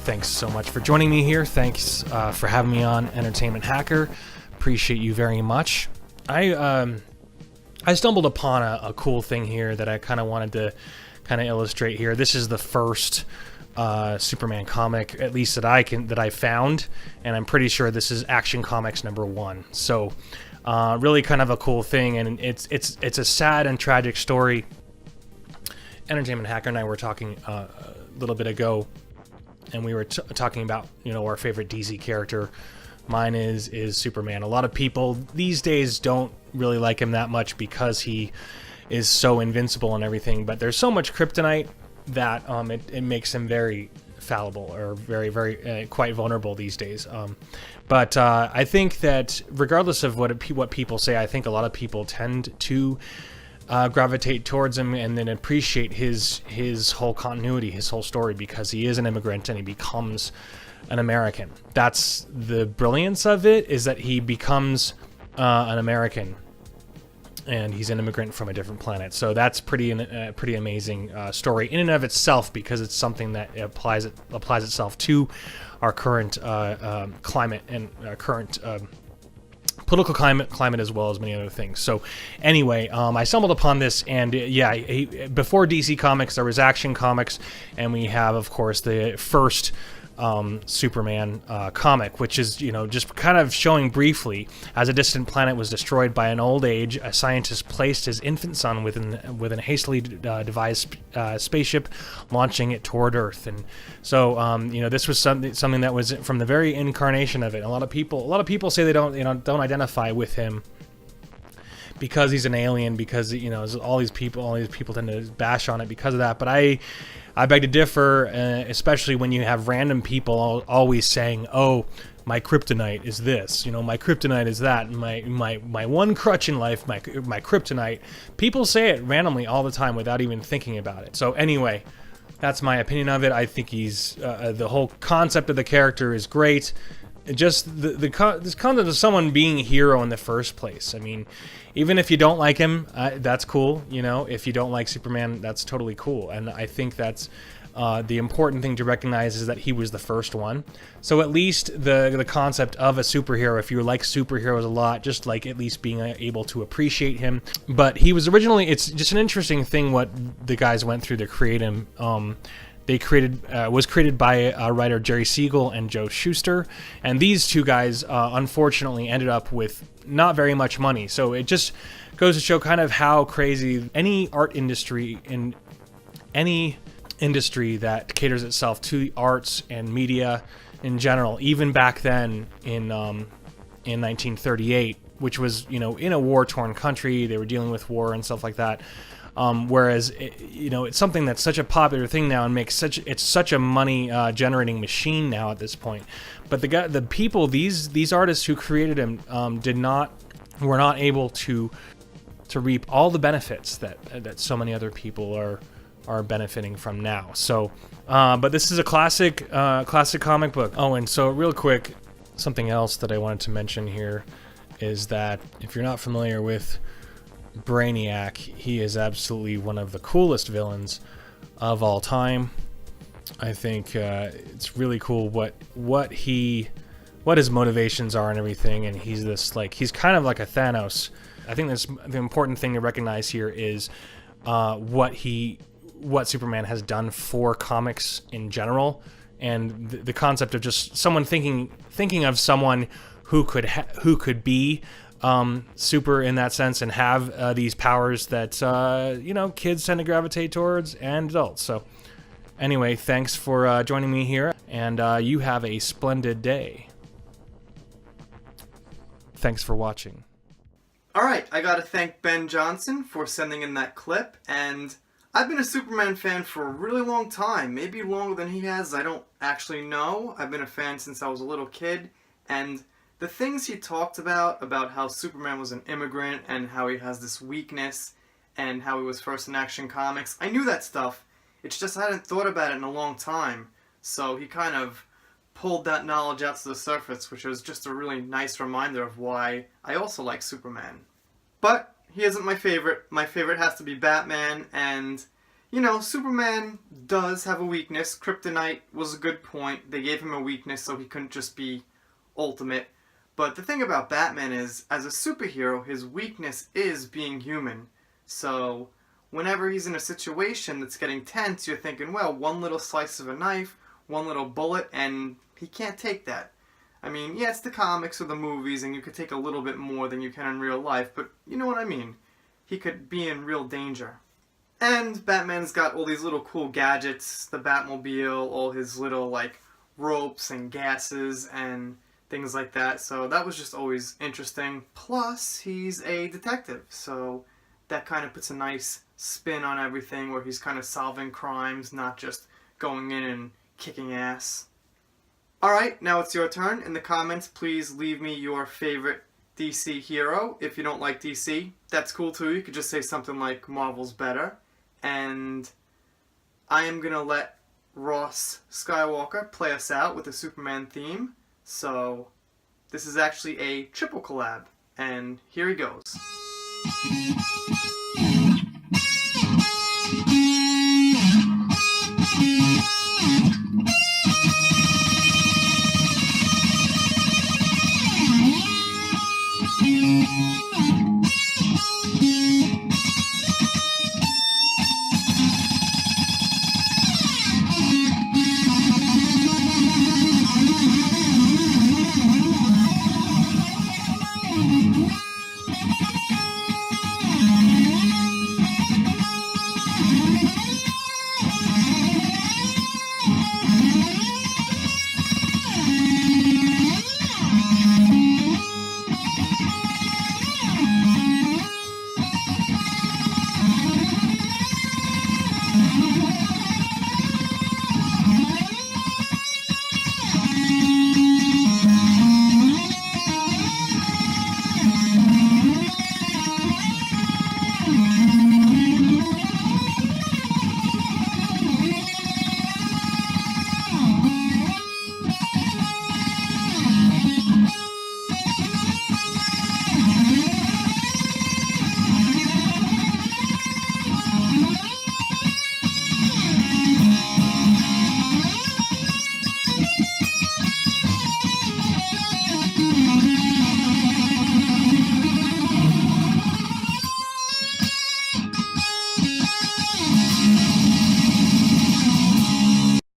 Thanks so much for joining me here. Thanks for having me on Entertainment Hacker. Appreciate you very much. I stumbled upon a cool thing here that I kind of wanted to kind of illustrate here. This is the first Superman comic, at least that I found, and I'm pretty sure this is Action Comics #1. So really kind of a cool thing, and it's a sad and tragic story. Entertainment Hacker and I were talking a little bit ago, and we were talking about, our favorite DC character. Mine is Superman. A lot of people these days don't really like him that much because he is so invincible and everything, but there's so much kryptonite that it makes him very fallible, or very, very quite vulnerable these days. But I think that regardless of what people say, I think a lot of people tend to gravitate towards him and then appreciate his whole continuity, his whole story, because he is an immigrant and he becomes an American. That's the brilliance of it, is that he becomes an American and he's an immigrant from a different planet. So that's pretty amazing story in and of itself, because it's something that applies itself to our current climate and current political climate, as well as many other things. So anyway, I stumbled upon this, and before DC Comics, there was Action Comics, and we have, of course, the first Superman comic, which is, just kind of showing briefly, as a distant planet was destroyed by an old age, a scientist placed his infant son within a hastily devised spaceship, launching it toward Earth. And so, this was something that was from the very incarnation of it. A lot of people say they don't identify with him because he's an alien, because all these people tend to bash on it because of that. But I beg to differ, especially when you have random people always saying, "Oh, my kryptonite is this," "My kryptonite is that," my one crutch in life, my kryptonite. People say it randomly all the time without even thinking about it. So anyway, that's my opinion of it. I think he's the whole concept of the character is great. Just this concept of someone being a hero in the first place. I mean, even if you don't like him, that's cool. If you don't like Superman, that's totally cool. And I think that's the important thing to recognize, is that he was the first one. So at least the concept of a superhero, if you like superheroes a lot, just like at least being able to appreciate him. But he was originally, it's just an interesting thing what the guys went through to create him. Was created by writer Jerry Siegel and Joe Shuster, and these two guys unfortunately ended up with not very much money. So it just goes to show kind of how crazy any art industry, in any industry that caters itself to the arts and media in general, even back then in 1938, which was in a war-torn country, they were dealing with war and stuff like that. Whereas it's something that's such a popular thing now, and it's such a money generating machine now at this point. But the people, these artists who created him, were not able to reap all the benefits that so many other people are benefiting from now. So, but this is a classic comic book. Oh, and so real quick, something else that I wanted to mention here is that if you're not familiar with Brainiac, he is absolutely one of the coolest villains of all time. I think it's really cool what his motivations are and everything, and he's kind of like a Thanos. I think the important thing to recognize here is what Superman has done for comics in general, and the concept of just someone thinking of someone who could be super in that sense and have these powers that kids tend to gravitate towards, and adults. So anyway, thanks for joining me here, and you have a splendid day. Thanks for watching. Alright, I gotta thank Ben Johnson for sending in that clip, and I've been a Superman fan for a really long time, maybe longer than he has, I don't actually know. I've been a fan since I was a little kid, and the things he talked about how Superman was an immigrant and how he has this weakness and how he was first in Action Comics, I knew that stuff. It's just I hadn't thought about it in a long time. So he kind of pulled that knowledge out to the surface, which was just a really nice reminder of why I also like Superman. But he isn't my favorite. My favorite has to be Batman, and you know, Superman does have a weakness. Kryptonite was a good point. They gave him a weakness so he couldn't just be ultimate. But the thing about Batman is, as a superhero, his weakness is being human. So whenever he's in a situation that's getting tense, you're thinking, well, one little slice of a knife, one little bullet, and he can't take that. I mean, yeah, it's the comics or the movies, and you could take a little bit more than you can in real life, but you know what I mean. He could be in real danger. And Batman's got all these little cool gadgets, the Batmobile, all his little, like, ropes and gases and things like that, so that was just always interesting. Plus, he's a detective, so that kind of puts a nice spin on everything where he's kind of solving crimes, not just going in and kicking ass. Alright, now it's your turn. In the comments, please leave me your favorite DC hero. If you don't like DC, that's cool too. You could just say something like Marvel's better. And I am going to let Ross Skywalker play us out with the Superman theme. So this is actually a triple collab. And here he goes.